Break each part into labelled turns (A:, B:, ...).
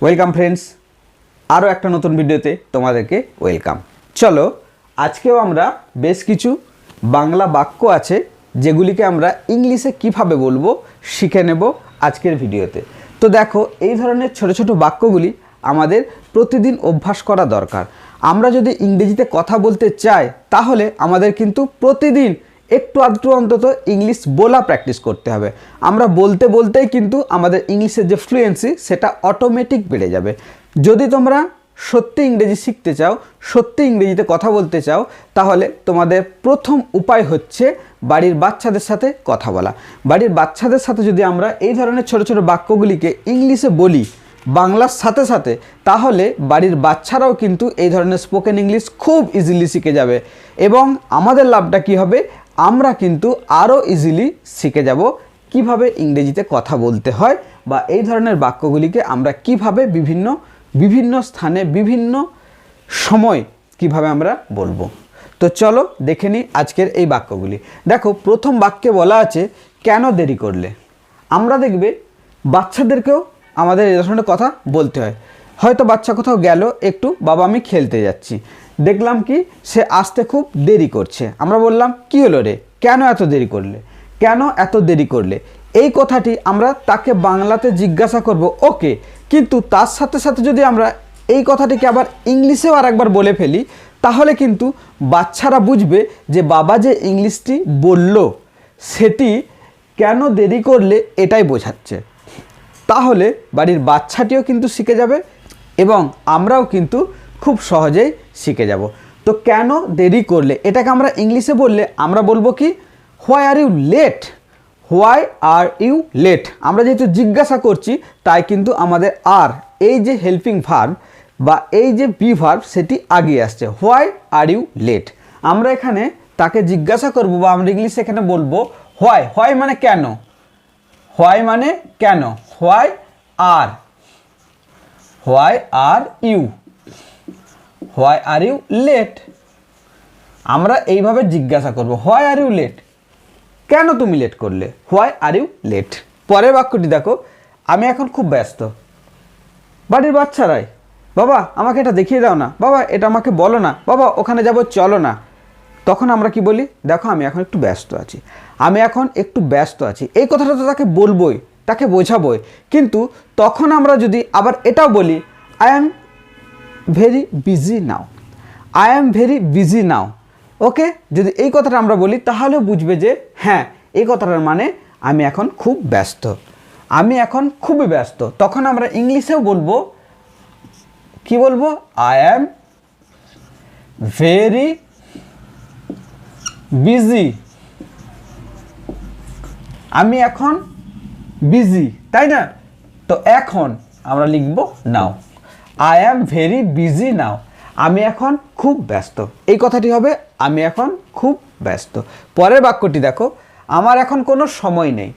A: Welcome friends, আরও একটা নতুন ভিডিওতে তোমাদেরকে ওয়েলকাম। চলো আজকেও আমরা বেশ কিছু বাংলা বাক্য আছে যেগুলিকে আমরা ইংলিশে কিভাবে বলবো শিখে নেব আজকের ভিডিওতে। তো দেখো, এই ধরনের ছোট ছোট বাক্যগুলি আমাদের প্রতিদিন অভ্যাস করা দরকার। আমরা যদি ইংরেজিতে কথা বলতে চাই তাহলে আমাদের কিন্তু প্রতিদিন একটু আধটু অন্তত ইংলিশ বলা প্র্যাকটিস করতে হবে। আমরা বলতে বলতেই কিন্তু আমাদের ইংলিশের যে ফ্লুয়েন্সি সেটা অটোমেটিক বেড়ে যাবে। যদি তোমরা সত্যি ইংরেজি শিখতে চাও, সত্যি ইংরেজিতে কথা বলতে চাও, তাহলে তোমাদের প্রথম উপায় হচ্ছে বাড়ির বাচ্চাদের সাথে কথা বলা। বাড়ির বাচ্চাদের সাথে যদি আমরা এই ধরনের ছোট ছোট বাক্যগুলিকে ইংলিশে বলি বাংলার সাথে সাথে, তাহলে বাড়ির বাচ্চারাও কিন্তু এই ধরনের স্পোকেন ইংলিশ খুব ইজিলি শিখে যাবে। এবং আমাদের লাভটা কী হবে, আমরা কিন্তু আরও ইজিলি শিখে যাব কিভাবে ইংরেজিতে কথা বলতে হয়, বা এই ধরনের বাক্যগুলিকে আমরা কিভাবে বিভিন্ন স্থানে বিভিন্ন সময় কিভাবে আমরা বলবো। তো চলো দেখে নিই আজকের এই বাক্যগুলি। দেখো, প্রথম বাক্যে বলা আছে কেন দেরি করলে। আমরা দেখবে বাচ্চাদেরকেও আমাদের এই ধরনের কথা বলতে হয়। হয়তো বাচ্চা কোথাও গেল, একটু বাবা আমি খেলতে যাচ্ছি, দেখলাম কি সে আসতে খুব দেরি করছে। আমরা বললাম কি হলো রে, কেন এত দেরি করলে, কেন এত দেরি করলে। এই কথাটি আমরা তাকে বাংলাতে জিজ্ঞাসা করব, ওকে, কিন্তু তার সাথে সাথে যদি আমরা এই কথাটিকে আবার ইংলিশেও আরেকবার বলে ফেলি, তাহলে কিন্তু বাচ্চারা বুঝবে যে বাবা যে ইংলিশটি বলল সেটি কেন দেরি করলে এটাই বোঝাচ্ছে। তাহলে বাড়ির বাচ্চাটিও কিন্তু শিখে যাবে এবং আমরাও কিন্তু খুব সহজেই শিখে যাব। তো কেন দেরি করলে এটাকে আমরা ইংলিশে বললে আমরা বলবো কি, why are you late. Why are you late. আমরা যেহেতু জিজ্ঞাসা করছি তাই কিন্তু আমাদের আর এই যে হেল্পিং ভার্ব বা এই যে বি ভার্ব সেটি আগে আসছে, হোয়াই আর ইউ লেট। আমরা এখানে তাকে জিজ্ঞাসা করব বা আমরা ইংলিশে এখানে বলবো হোয়াই। হোয়াই মানে কেন, হোয়াই মানে কেন, why are, why are you, why are you late. আমরা এইভাবে জিজ্ঞাসা করব, হোয়াই আর ইউ লেট, কেন তুমি লেট করলে, হোয়াই আর ইউ লেট। পরের বাক্যটি দেখো, আমি এখন খুব ব্যস্ত। বাড়ির বাচ্চারাই, বাবা আমাকে এটা দেখিয়ে দাও না, বাবা এটা আমাকে বলো না, বাবা ওখানে যাব চলো না। তখন আমরা কি বলি, দেখো আমি এখন একটু ব্যস্ত আছি, আমি এখন একটু ব্যস্ত আছি। এই কথাটা তো তাকে বলবোই, তাকে বোঝাবোই। কিন্তু তখন আমরা যদি আবার এটাও বলি, I am very busy now, I am very busy now, okay, যদি এই কথাটা আমরা বলি তাহলেও বুঝবে যে হ্যাঁ, এই কথাটার মানে আমি এখন খুব ব্যস্ত, আমি এখন খুবই ব্যস্ত। তখন আমরা ইংলিশেও বলবো, কি বলবো, আই অ্যাম ভেরি বিজি, আমি এখন বিজি, তাই না? তো এখন আমরা লিখব নাও, I am very busy now, আমি এখন খুব ব্যস্ত। এই কথাটি হবে আমি এখন খুব ব্যস্ত। পরের বাক্যটি দেখো, আমার এখন কোনো সময় নেই,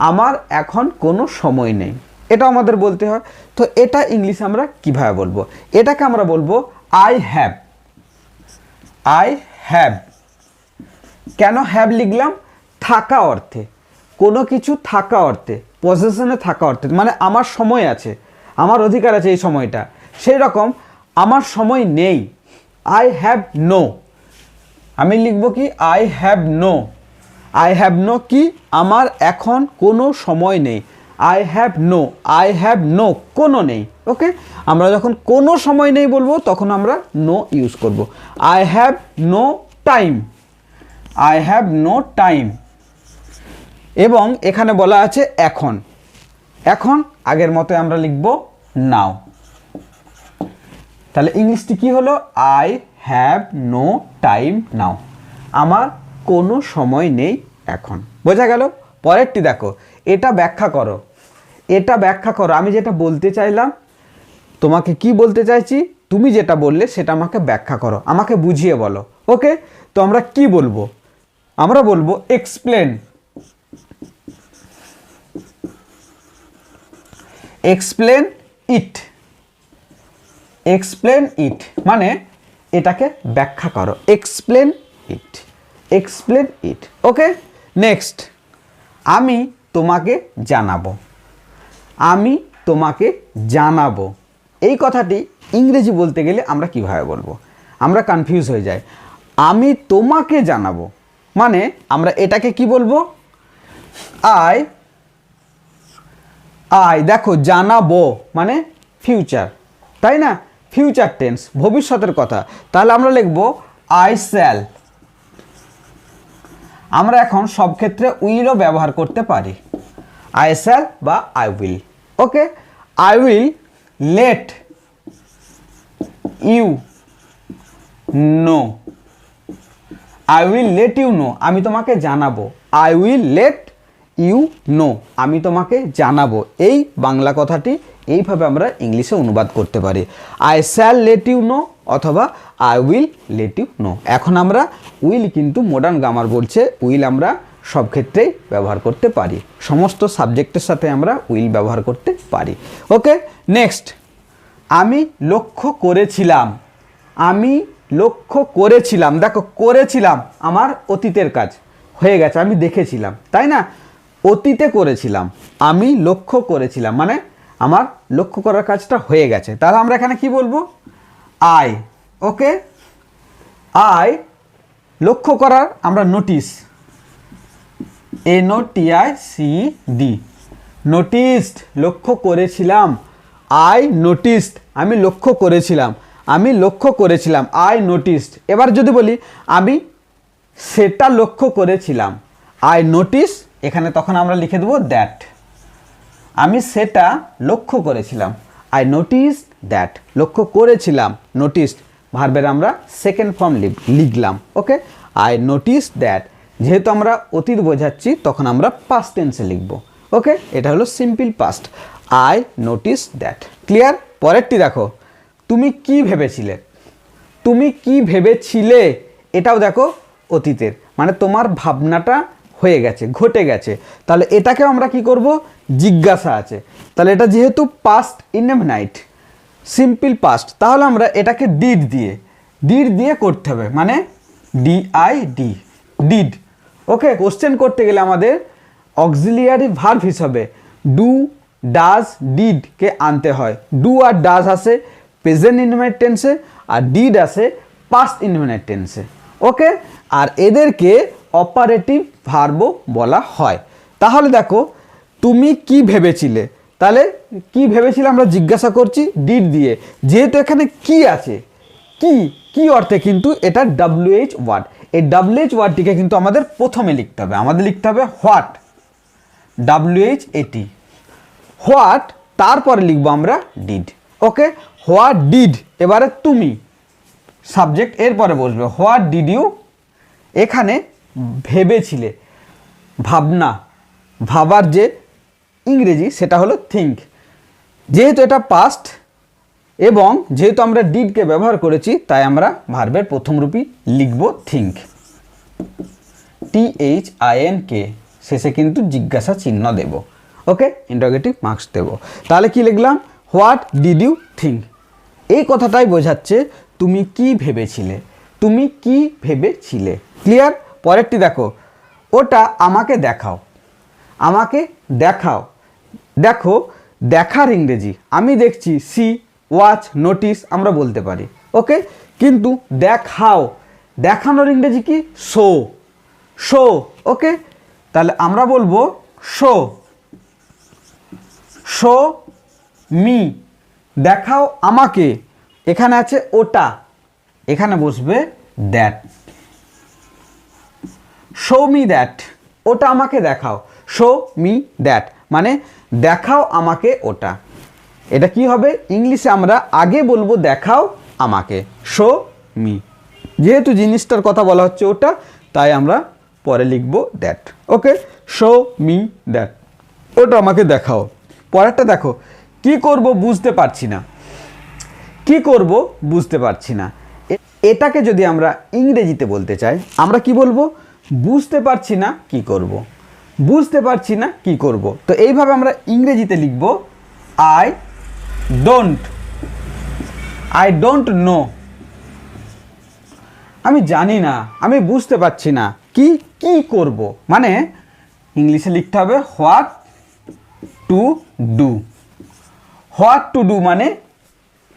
A: আমার এখন কোনো সময় নেই, এটা আমাদের বলতে হয়। তো এটা ইংলিশে আমরা কিভাবে বলবো, এটাকে আমরা বলবো আই হ্যাভ। আই হ্যাভ, কেন হ্যাভ লিখলাম, থাকা অর্থে, কোনো কিছু থাকা অর্থে, পজিশনে থাকা অর্থে, মানে আমার সময় আছে, আমার অধিকার আছে এই সময়টা। সেই রকম আমার সময় নেই, আই হ্যাভ নো। আমি লিখব কি, I have no. I have no কি, আমার এখন কোনো সময় নেই, I have no, I have no কোনো নেই। ওকে, আমরা যখন কোনো সময় নেই বলবো তখন আমরা নো ইউজ করব। I have no time, I have no time. এবং এখানে বলা আছে এখন, এখন আগের মতো আমরা লিখব নাও। তাহলে ইংলিশটি কি হলো, আই হ্যাভ নো টাইম নাও, আমার কোনো সময় নেই এখন। বোঝা গেল? পরেরটি দেখো, এটা ব্যাখ্যা করো, এটা ব্যাখ্যা করো। আমি যেটা বলতে চাইলাম, তোমাকে কি বলতে চাইছি, তুমি যেটা বললে সেটা আমাকে ব্যাখ্যা করো, আমাকে বুঝিয়ে বলো। ওকে, তো আমরা কি বলবো, আমরা বলবো explain. Explain it, explain it মানে এটাকে ব্যাখ্যা করো, explain it, explain it. Okay, next, আমি তোমাকে জানাবো, আমি তোমাকে জানাবো। এই কথাটি ইংরেজি বলতে গেলে আমরা কিভাবে বলবো? আমরা কনফিউজ হয়ে যাই। আমি তোমাকে জানাবো মানে আমরা এটাকে কি বলবো? আই দেখো, জানাবো মানে ফিউচার, তাই না? ফিউচার টেন্স, ভবিষ্যতের কথা। তাহলে আমরা লিখব আই শ্যাল। আমরা এখন সব ক্ষেত্রে উইলও ব্যবহার করতে পারি, আই শ্যাল বা I will. Okay, I will let you know. I will let you know, আমি তোমাকে জানাবো। I will let you know, আমি তোমাকে জানাবো। এই বাংলা কথাটি এইভাবে আমরা ইংলিশে অনুবাদ করতে পারি, I shall let you know অথবা I will let you know. এখন আমরা উইল কিন্তু মডার্ন গ্রামার বলছে, উইল আমরা সব ক্ষেত্রেই ব্যবহার করতে পারি, সমস্ত সাবজেক্টের সাথে আমরা উইল ব্যবহার করতে পারি। ওকে, নেক্সট, আমি লক্ষ্য করেছিলাম। আমি লক্ষ্য করেছিলাম, দেখো করেছিলাম আমার অতীতের কাজ, হয়ে গেছে, আমি দেখেছিলাম, তাই না? অতীতে করেছিলাম, আমি লক্ষ্য করেছিলাম মানে আমার লক্ষ্য করার কাজটা হয়ে গেছে। তাহলে আমরা এখানে কি বলবো? আই। ওকে, আই লক্ষ্য করার আমরা নোটিস, NOTICED, নোটিসড, লক্ষ্য করেছিলাম। আই নোটিসড, আমি লক্ষ্য করেছিলাম, আমি লক্ষ্য করেছিলাম, আই নোটিসড। এবার যদি বলি আমি সেটা লক্ষ্য করেছিলাম, আই নোটিস, এখানে তখন আমরা লিখে দেবো দ্যাট। আমি সেটা লক্ষ্য করেছিলাম, আই নোটিস দ্যাট, লক্ষ্য করেছিলাম, নোটিসড, ভার্বের আমরা সেকেন্ড ফর্ম লিখলাম। ওকে, আই নোটিস দ্যাট, যেহেতু আমরা অতীত বোঝাচ্ছি তখন আমরা পাস্ট টেন্সে লিখব। ওকে, এটা হলো simple past, I notice that. Clear? পরেরটি দেখো, তুমি কি ভেবেছিলে। তুমি কি ভেবেছিলে, এটাও দেখো অতীতের, মানে তোমার ভাবনাটা হয়ে গেছে, ঘটে গেছে। তাহলে এটাকেও আমরা কি করব? জিজ্ঞাসা আছে, তাহলে এটা যেহেতু পাস্ট ইনডেফিনাইট সিম্পল পাস্ট, তাহলে আমরা এটাকে ডিড দিয়ে করতে হবে, মানে DID, ডিড। ওকে, কোশ্চেন করতে গেলে আমাদের অক্সিলিয়ারি ভার্ব হিসাবে ডু, ডাজ, ডিড কে আনতে হয়। ডু আর ডাজ আসে প্রেজেন্ট ইনডেফিনাইট টেন্সে, আর ডিড আসে পাস্ট ইনডেফিনাইট টেন্সে। ওকে, আর এদেরকে অপারেটিভ ভার্বও বলা হয়। তাহলে দেখো, তুমি কি ভেবেছিলে, তাহলে কি ভেবেছিলে আমরা জিজ্ঞাসা করছি ডিড দিয়ে, যেহেতু এখানে কি আছে, কি অর্থে, কিন্তু এটা WH ওয়ার্ড, এই WH ওয়ার্ডটিকে কিন্তু আমাদের প্রথমে লিখতে হবে, আমাদের লিখতে হবে হোয়াট, WHAT, হোয়াট, তারপরে লিখবো আমরা ডিড। ওকে, হোয়াট ডিড, এবারে তুমি সাবজেক্ট, এরপরে বসবে হোয়াট ডিড ইউ, এখানে ভেবেছিলে, ভাবনা, ভাবার যে ইংরেজি সেটা হলো থিঙ্ক। যেহেতু এটা পাস্ট এবং যেহেতু আমরা ডিডকে ব্যবহার করেছি, তাই আমরা ভার্বের প্রথম রূপই লিখব থিঙ্ক, THINK, শেষে কিন্তু জিজ্ঞাসা চিহ্ন দেব। ওকে, ইন্টারোগেটিভ মার্কস দেব। তাহলে কি লিখলাম? What did you think. এই কথাটাই বোঝাচ্ছে তুমি কি ভেবেছিলে, তুমি কি ভেবেছিলে। ক্লিয়ার? পরেরটি দেখো, ওটা আমাকে দেখাও। আমাকে দেখাও, দেখো দেখার ইংরেজি আমি দেখছি সি, ওয়াচ, নোটিস আমরা বলতে পারি। ওকে, কিন্তু দেখাও, দেখানোর ইংরেজি কি? Show, show. ওকে, তাহলে আমরা বলবো শো, শো মি, দেখাও আমাকে, এখানে আছে ওটা, এখানে বসবে দ্যাট, শো মি দ্যাট, ওটা আমাকে দেখাও, শো মি দ্যাট, মানে দেখাও আমাকে ওটা। এটা কি হবে? ইংলিশে আমরা আগে বলবো দেখাও আমাকে, শো মি, যেহেতু জিনিসটার কথা বলা হচ্ছে ওটা, তাই আমরা পরে লিখবো that. Okay, show me that, ওটা আমাকে দেখাও। পরেরটা দেখো, কি করব বুঝতে পারছি না, কি করব বুঝতে পারছি না। এটাকে যদি আমরা ইংরেজিতে বলতে চাই, আমরা কি বলবো? বুঝতে পারছি না কি করব, বুঝতে পারছি না কি করব। তো এইভাবে আমরা ইংরেজিতে লিখব আই ডোন্ট নো, আমি জানি না, আমি বুঝতে পারছি না কি করব, মানে ইংলিশে লিখতে হবে what to do, what to do মানে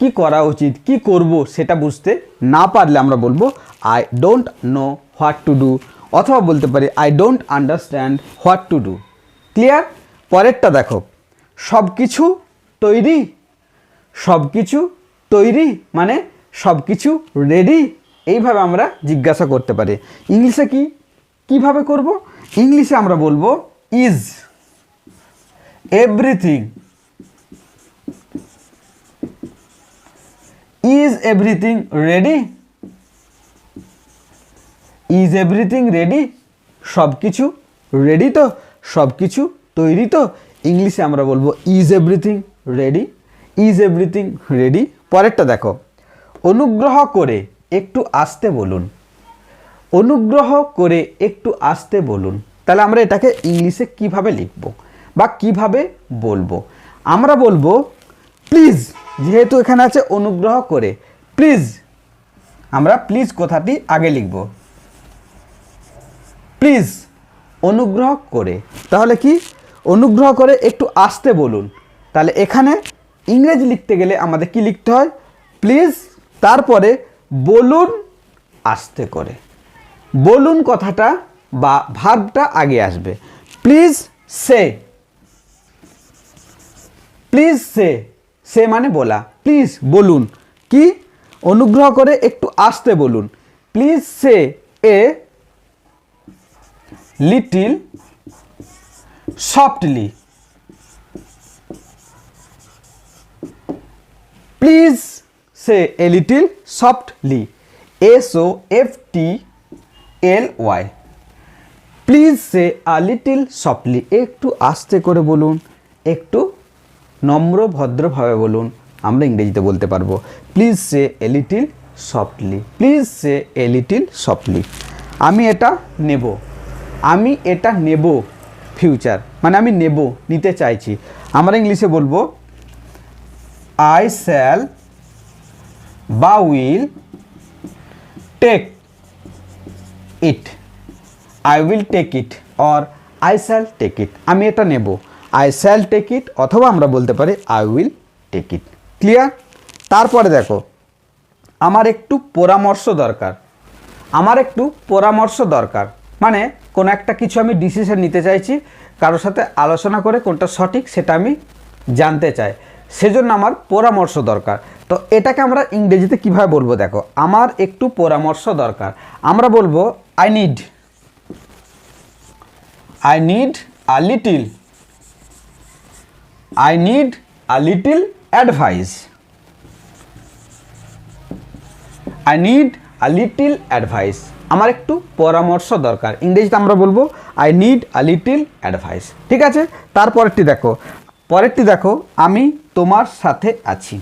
A: কি করা উচিত, কি করব সেটা বুঝতে না পারলে আমরা বলবো I don't know what to do, অথবা বলতে পারি I don't understand what to do. Clear? পরেরটা দেখো, সব কিছু তৈরি, সব কিছু তৈরি মানে সব কিছু রেডি, এইভাবে আমরা জিজ্ঞাসা করতে পারি। ইংলিশে কিভাবে করব? ইংলিশে আমরা বলবো is everything, is everything ready, is everything ready, সব কিছু রেডি তো, সব কিছু তৈরি তো। ইংলিশে আমরা বলবো is everything ready, is everything ready. পরেরটা দেখো, অনুগ্রহ করে একটু আসতে বলুন, অনুগ্রহ করে একটু আসতে বলুন। তাহলে আমরা এটাকে ইংলিশে কিভাবে লিখব বা কিভাবে বলবো? আমরা বলবো প্লিজ, যেহেতু এখানে আছে অনুগ্রহ করে, প্লিজ, আমরা প্লিজ কথাটি আগে লিখব, প্লিজ অনুগ্রহ করে। তাহলে কি? অনুগ্রহ করে একটু আসতে বলুন। তাহলে এখানে ইংরেজি লিখতে গেলে আমাদের কি লিখতে হয়? প্লিজ, তারপরে বলুন আস্তে করে, বলুন কথাটা বা ভার্বটা আগে আসবে। প্লিজ সে, প্লিজ সে, সে মানে বলা, প্লিজ বলুন কি? অনুগ্রহ করে একটু আসতে বলুন। Please say a little softly, please say a little softly, SOFTLY, please say a little softly, একটু আস্তে করে বলুন, একটু নম্র ভদ্রভাবে বলুন। আমরা ইংরেজিতে বলতে পারবো please say a little softly, please say a little softly. আমি এটা নেব, আমি এটা নেব, ফিউচার মানে আমি নেব, নিতে চাইছি। আমরা ইংলিশে বলবো আই শ্যাল বা will take it, I will take it or I shall take it. আমি এটা নেব, আই শ্যাল টেক ইট, অথবা আমরা বলতে পারি I will take it. Clear? তারপরে দেখো, আমার একটু পরামর্শ দরকার, আমার একটু পরামর্শ দরকার মানে কোনো একটা কিছু আমি ডিসিশন নিতে চাইছি, কারোর সাথে আলোচনা করে কোনটা সঠিক সেটা আমি জানতে চাই, সেজন্য আমার পরামর্শ দরকার। তো এটাকে আমরা ইংরেজিতে কিভাবে বলবো? দেখো, আমার একটু পরামর্শ দরকার, আমরা বলবো I need, I need a little, I need a little advice, I need a little advice, আমার একটু পরামর্শ দরকার। ইংরেজিতে আমরা বলবো I need a little advice. ঠিক আছে? তারপরেরটি দেখো, পরেরটি দেখো, আমি তোমার সাথে আছি।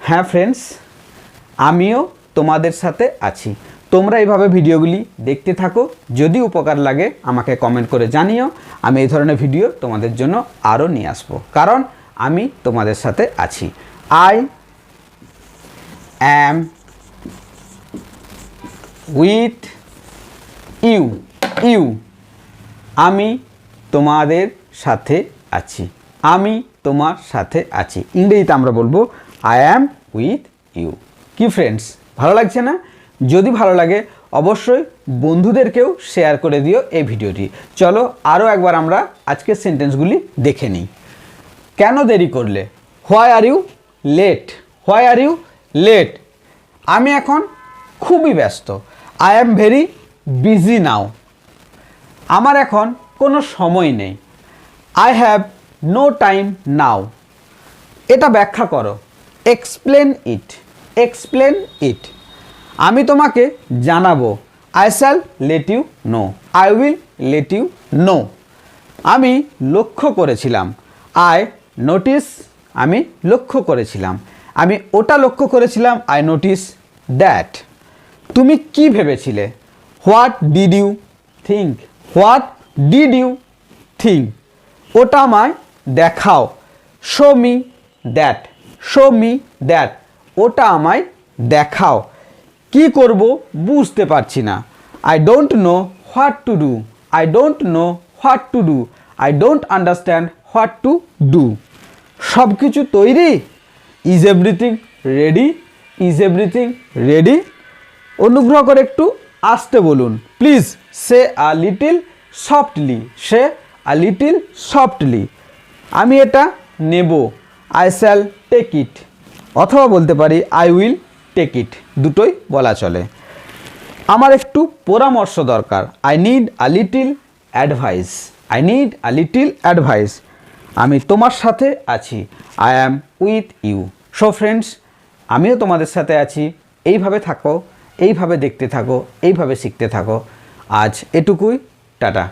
A: হ্যাঁ ফ্রেন্ডস, আমিও তোমাদের সাথে আছি। তোমরা এইভাবে ভিডিওগুলি দেখতে থাকো, যদি উপকার লাগে আমাকে কমেন্ট করে জানিও, আমি এই ধরনের ভিডিও তোমাদের জন্য আরও নিয়ে আসবো, কারণ আমি তোমাদের সাথে আছি। I am with you, you, আমি তোমাদের সাথে আছি, আমি তোমার সাথে আছি। ইংরেজিতে আমরা বলবো আই অ্যাম উইথ ইউ। কি ফ্রেন্ডস, ভালো লাগছে না? যদি ভালো লাগে অবশ্যই বন্ধুদেরকেও শেয়ার করে দিও এই ভিডিওটি। চলো আরও একবার আমরা আজকের সেন্টেন্সগুলি দেখে নিই। কেন দেরি করলে? Why are you late, why are you late, আমি এখন খুবই ব্যস্ত। I am very busy now, আমার এখন কোনো সময় নেই। I have no time now, এটা ব্যাখ্যা করো। এক্সপ্লেন ইট, এক্সপ্লেন ইট, আমি তোমাকে জানাবো। I shall let you know, I will let you know, আমি লক্ষ্য করেছিলাম। আই নোটিস, আমি লক্ষ্য করেছিলাম, আমি ওটা লক্ষ্য করেছিলাম। আই নোটিস দ্যাট, তুমি কি ভেবেছিলে? What did you think, what did you think, ওটা আমায় দেখাও। Show me that, show me that, ওটা আমায় দেখাও। কি করব বুঝতে পারছি না। I don't know what to do, I don't know what to do, I don't understand what to do. সব কিছু তৈরি? Is everything ready? Is everything ready? অনুগ্রহ করে একটু আস্তে বলুন please. Say a little softly, say a little softly. আমি এটা নেব, আই শ্যাল টেক ইট। অথবা বলতে পারি আই উইল টেক ইট, দুটোই বলা চলে। আমার একটু পরামর্শ দরকার, I need a little advice, I need a little advice. আমি তোমার সাথে আছি, I am with you. So friends, আমিও তোমাদের সাথে আছি। এইভাবে থাকো, এইভাবে দেখতে থাকো, এইভাবে শিখতে থাকো। আজ এটুকুই, টাটা।